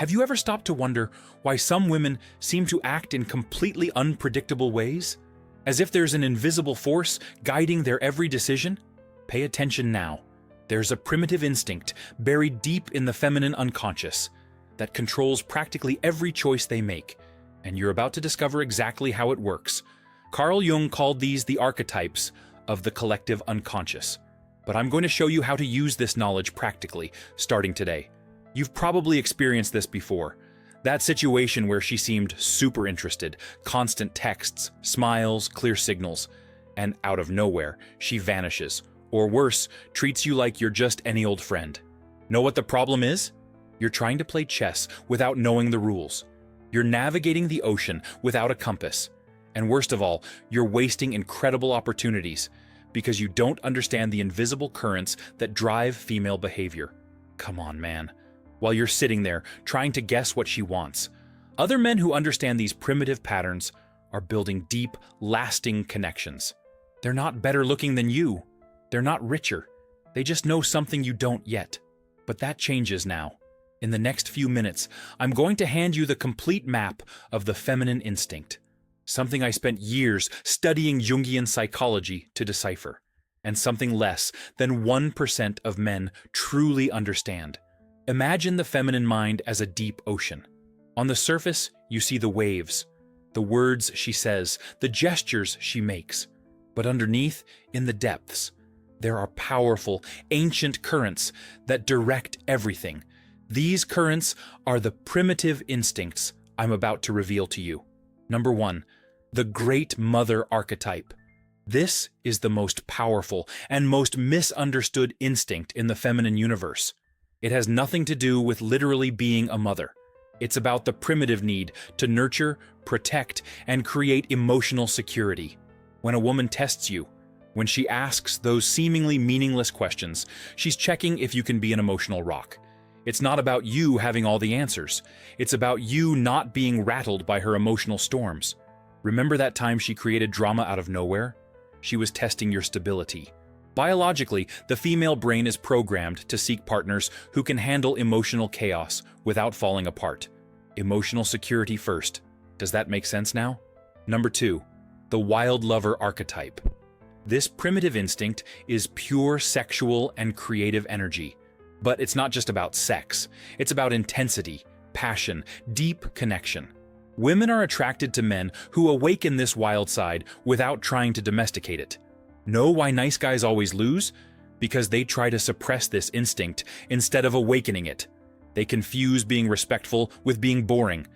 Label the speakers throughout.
Speaker 1: Have you ever stopped to wonder why some women seem to act in completely unpredictable ways? As if there's an invisible force guiding their every decision? Pay attention now. There's a primitive instinct buried deep in the feminine unconscious that controls practically every choice they make, and you're about to discover exactly how it works. Carl Jung called these the archetypes of the collective unconscious. But I'm going to show you how to use this knowledge practically, starting today. You've probably experienced this before. That situation where she seemed super interested, constant texts, smiles, clear signals, and out of nowhere, she vanishes. Or worse, treats you like you're just any old friend. Know what the problem is? You're trying to play chess without knowing the rules. You're navigating the ocean without a compass. And worst of all, you're wasting incredible opportunities because you don't understand the invisible currents that drive female behavior. Come on, man. While you're sitting there trying to guess what she wants, other men who understand these primitive patterns are building deep, lasting connections. They're not better looking than you. They're not richer. They just know something you don't yet. But that changes now. In the next few minutes, I'm going to hand you the complete map of the feminine instinct. Something I spent years studying Jungian psychology to decipher, and something less than 1% of men truly understand. Imagine the feminine mind as a deep ocean. On the surface, you see the waves, the words she says, the gestures she makes. But underneath, in the depths, there are powerful, ancient currents that direct everything. These currents are the primitive instincts I'm about to reveal to you. Number 1, the Great Mother archetype. This is the most powerful and most misunderstood instinct in the feminine universe. It has nothing to do with literally being a mother. It's about the primitive need to nurture, protect, and create emotional security. When a woman tests you, when she asks those seemingly meaningless questions, she's checking if you can be an emotional rock. It's not about you having all the answers. It's about you not being rattled by her emotional storms. Remember that time she created drama out of nowhere? She was testing your stability. Biologically, the female brain is programmed to seek partners who can handle emotional chaos without falling apart. Emotional security first. Does that make sense now? Number 2, the wild lover archetype. This primitive instinct is pure sexual and creative energy. But it's not just about sex. It's about intensity, passion, deep connection. Women are attracted to men who awaken this wild side without trying to domesticate it. Know why nice guys always lose? Because they try to suppress this instinct instead of awakening it. They confuse being respectful with being boring,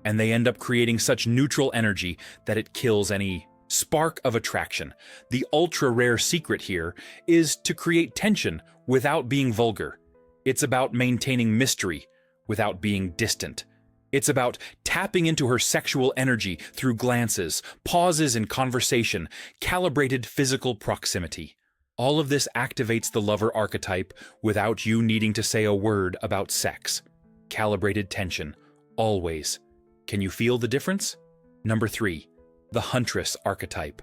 Speaker 1: and they end up creating such neutral energy that it kills any spark of attraction. The ultra-rare secret here is to create tension without being vulgar. It's about maintaining mystery without being distant. It's about tapping into her sexual energy through glances, pauses in conversation, calibrated physical proximity. All of this activates the lover archetype without you needing to say a word about sex. Calibrated tension, always. Can you feel the difference? Number 3, the huntress archetype.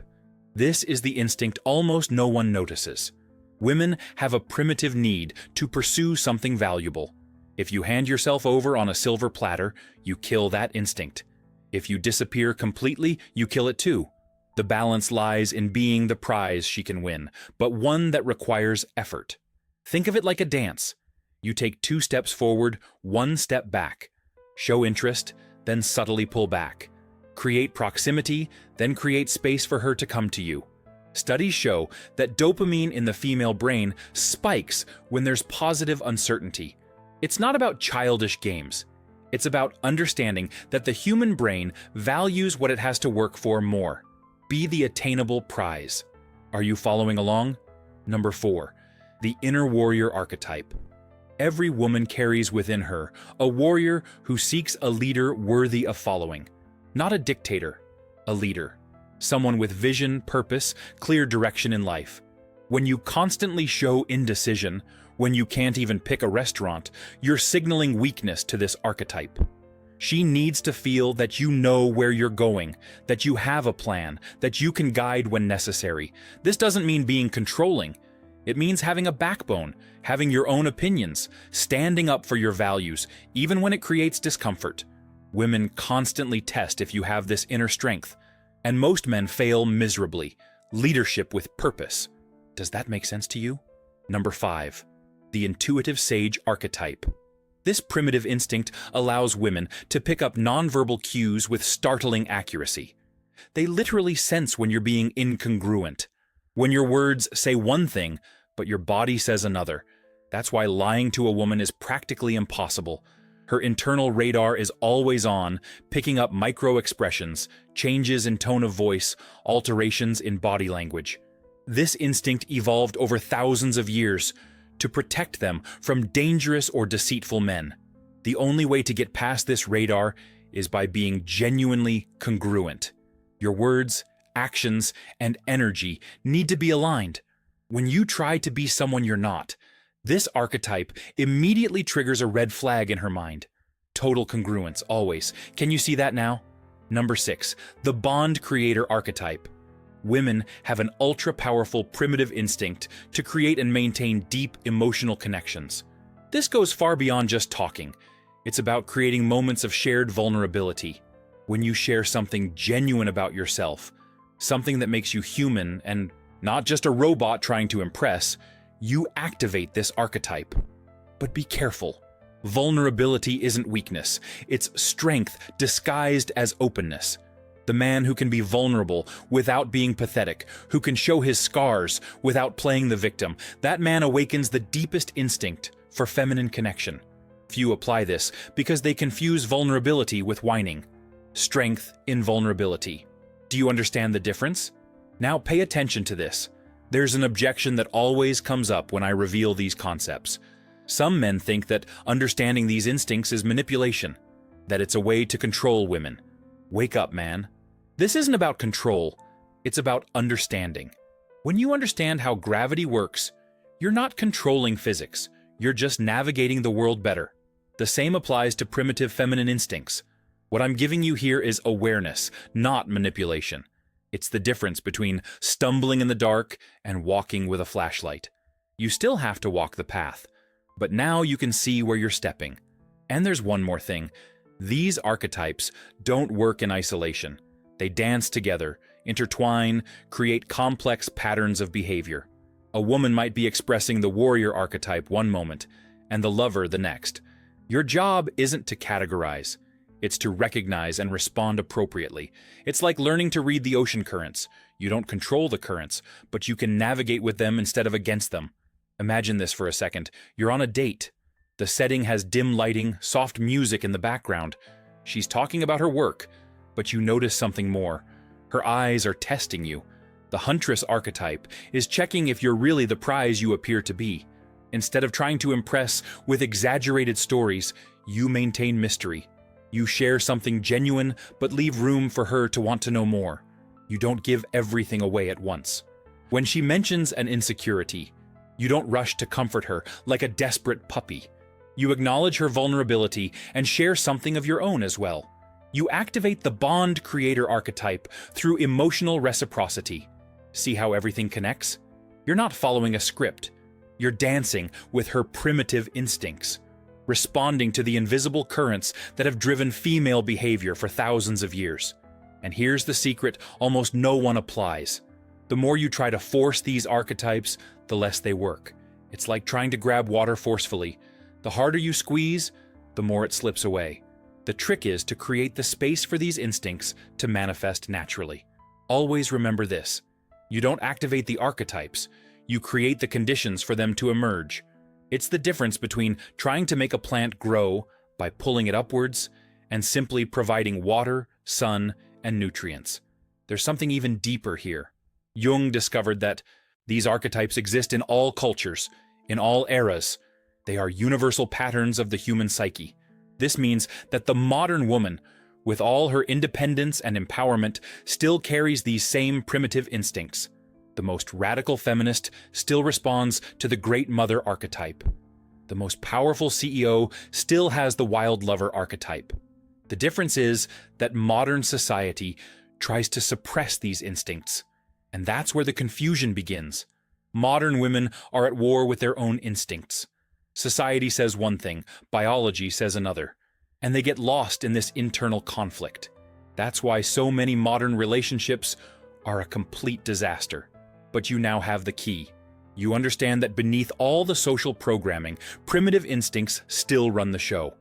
Speaker 1: This is the instinct almost no one notices. Women have a primitive need to pursue something valuable. If you hand yourself over on a silver platter, you kill that instinct. If you disappear completely, you kill it too. The balance lies in being the prize she can win, but one that requires effort. Think of it like a dance. You take 2 steps forward, 1 step back. Show interest, then subtly pull back. Create proximity, then create space for her to come to you. Studies show that dopamine in the female brain spikes when there's positive uncertainty. It's not about childish games. It's about understanding that the human brain values what it has to work for more. Be the attainable prize. Are you following along? Number 4, the inner warrior archetype. Every woman carries within her a warrior who seeks a leader worthy of following. Not a dictator, a leader. Someone with vision, purpose, clear direction in life. When you constantly show indecision, when you can't even pick a restaurant, you're signaling weakness to this archetype. She needs to feel that you know where you're going, that you have a plan, that you can guide when necessary. This doesn't mean being controlling. It means having a backbone, having your own opinions, standing up for your values, even when it creates discomfort. Women constantly test if you have this inner strength, and most men fail miserably. Leadership with purpose. Does that make sense to you? Number 5. The intuitive sage archetype. This primitive instinct allows women to pick up nonverbal cues with startling accuracy. They literally sense when you're being incongruent, when your words say one thing, but your body says another. That's why lying to a woman is practically impossible. Her internal radar is always on, picking up micro-expressions, changes in tone of voice, alterations in body language. This instinct evolved over thousands of years to protect them from dangerous or deceitful men. The only way to get past this radar is by being genuinely congruent. Your words, actions, and energy need to be aligned. When you try to be someone you're not, this archetype immediately triggers a red flag in her mind. Total congruence, always. Can you see that now? Number 6, the bond creator archetype. Women have an ultra-powerful primitive instinct to create and maintain deep emotional connections. This goes far beyond just talking. It's about creating moments of shared vulnerability. When you share something genuine about yourself, something that makes you human and not just a robot trying to impress, you activate this archetype. But be careful. Vulnerability isn't weakness. It's strength disguised as openness. The man who can be vulnerable without being pathetic, who can show his scars without playing the victim, that man awakens the deepest instinct for feminine connection. Few apply this because they confuse vulnerability with whining. Strength in vulnerability. Do you understand the difference? Now pay attention to this. There's an objection that always comes up when I reveal these concepts. Some men think that understanding these instincts is manipulation, that it's a way to control women. Wake up, man. This isn't about control, it's about understanding. When you understand how gravity works, you're not controlling physics, you're just navigating the world better. The same applies to primitive feminine instincts. What I'm giving you here is awareness, not manipulation. It's the difference between stumbling in the dark and walking with a flashlight. You still have to walk the path, but now you can see where you're stepping. And there's one more thing. These archetypes don't work in isolation. They dance together, intertwine, create complex patterns of behavior. A woman might be expressing the warrior archetype one moment, and the lover the next. Your job isn't to categorize. It's to recognize and respond appropriately. It's like learning to read the ocean currents. You don't control the currents, but you can navigate with them instead of against them. Imagine this for a second. You're on a date. The setting has dim lighting, soft music in the background. She's talking about her work, but you notice something more. Her eyes are testing you. The huntress archetype is checking if you're really the prize you appear to be. Instead of trying to impress with exaggerated stories, you maintain mystery. You share something genuine, but leave room for her to want to know more. You don't give everything away at once. When she mentions an insecurity, you don't rush to comfort her like a desperate puppy. You acknowledge her vulnerability and share something of your own as well. You activate the bond creator archetype through emotional reciprocity. See how everything connects? You're not following a script. You're dancing with her primitive instincts, responding to the invisible currents that have driven female behavior for thousands of years. And here's the secret almost no one applies. The more you try to force these archetypes, the less they work. It's like trying to grab water forcefully. The harder you squeeze, the more it slips away. The trick is to create the space for these instincts to manifest naturally. Always remember this. You don't activate the archetypes. You create the conditions for them to emerge. It's the difference between trying to make a plant grow by pulling it upwards and simply providing water, sun, and nutrients. There's something even deeper here. Jung discovered that these archetypes exist in all cultures, in all eras. They are universal patterns of the human psyche. This means that the modern woman, with all her independence and empowerment, still carries these same primitive instincts. The most radical feminist still responds to the great mother archetype. The most powerful CEO still has the wild lover archetype. The difference is that modern society tries to suppress these instincts. And that's where the confusion begins. Modern women are at war with their own instincts. Society says one thing, biology says another, and they get lost in this internal conflict. That's why so many modern relationships are a complete disaster. But you now have the key. You understand that beneath all the social programming, primitive instincts still run the show.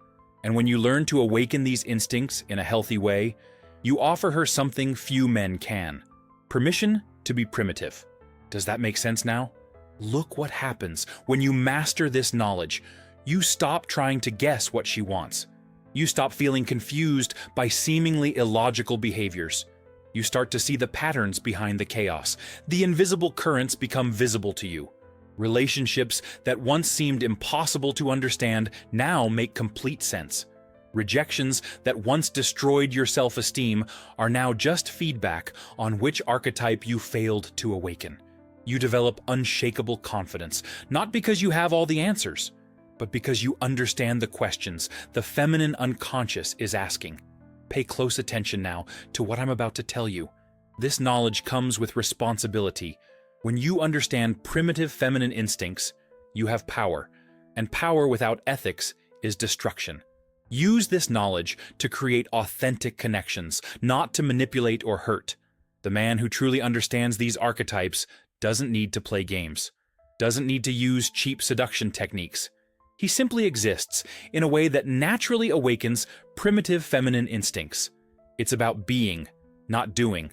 Speaker 1: And when you learn to awaken these instincts in a healthy way, you offer her something few men can: permission to be primitive. Does that make sense now? Look what happens when you master this knowledge. You stop trying to guess what she wants. You stop feeling confused by seemingly illogical behaviors. You start to see the patterns behind the chaos. The invisible currents become visible to you. Relationships that once seemed impossible to understand now make complete sense. Rejections that once destroyed your self-esteem are now just feedback on which archetype you failed to awaken. You develop unshakable confidence, not because you have all the answers, but because you understand the questions the feminine unconscious is asking. Pay close attention now to what I'm about to tell you. This knowledge comes with responsibility. When you understand primitive feminine instincts, you have power, and power without ethics is destruction. Use this knowledge to create authentic connections, not to manipulate or hurt. The man who truly understands these archetypes doesn't need to play games, doesn't need to use cheap seduction techniques. He simply exists in a way that naturally awakens primitive feminine instincts. It's about being, not doing.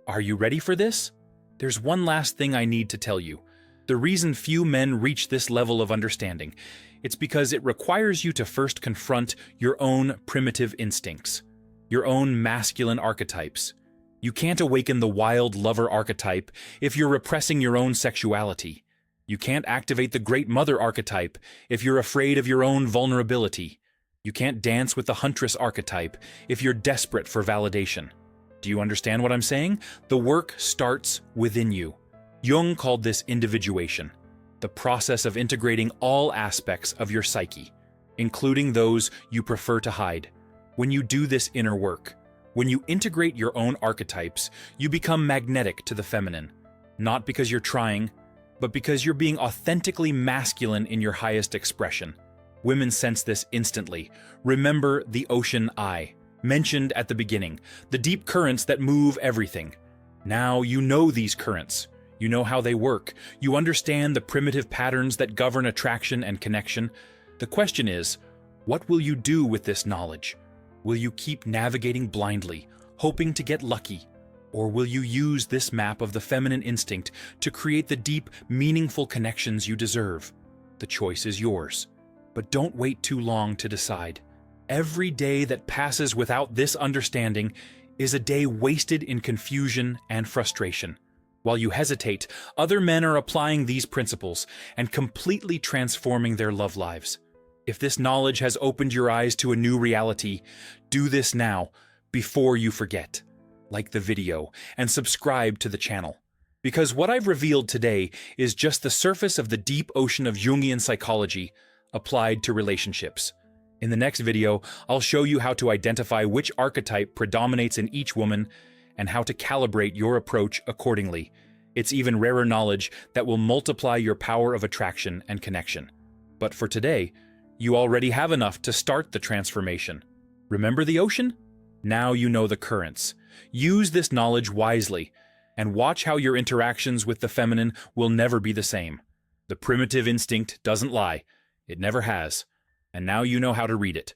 Speaker 1: Are you ready for this? There's one last thing I need to tell you. The reason few men reach this level of understanding, it's because it requires you to first confront your own primitive instincts, your own masculine archetypes. You can't awaken the wild lover archetype if you're repressing your own sexuality. You can't activate the great mother archetype if you're afraid of your own vulnerability. You can't dance with the huntress archetype if you're desperate for validation. Do you understand what I'm saying? The work starts within you. Jung called this individuation, the process of integrating all aspects of your psyche, including those you prefer to hide. When you do this inner work, when you integrate your own archetypes, you become magnetic to the feminine, not because you're trying, but because you're being authentically masculine in your highest expression. Women sense this instantly. Remember the ocean eye, mentioned at the beginning, the deep currents that move everything. Now you know these currents. You know how they work. You understand the primitive patterns that govern attraction and connection. The question is, what will you do with this knowledge? Will you keep navigating blindly, hoping to get lucky? Or will you use this map of the feminine instinct to create the deep, meaningful connections you deserve? The choice is yours. But don't wait too long to decide. Every day that passes without this understanding is a day wasted in confusion and frustration. While you hesitate, other men are applying these principles and completely transforming their love lives. If this knowledge has opened your eyes to a new reality, do this now, before you forget. Like the video and subscribe to the channel. Because what I've revealed today is just the surface of the deep ocean of Jungian psychology applied to relationships. In the next video, I'll show you how to identify which archetype predominates in each woman and how to calibrate your approach accordingly. It's even rarer knowledge that will multiply your power of attraction and connection. But for today, you already have enough to start the transformation. Remember the ocean? Now you know the currents. Use this knowledge wisely, and watch how your interactions with the feminine will never be the same. The primitive instinct doesn't lie. It never has. And now you know how to read it.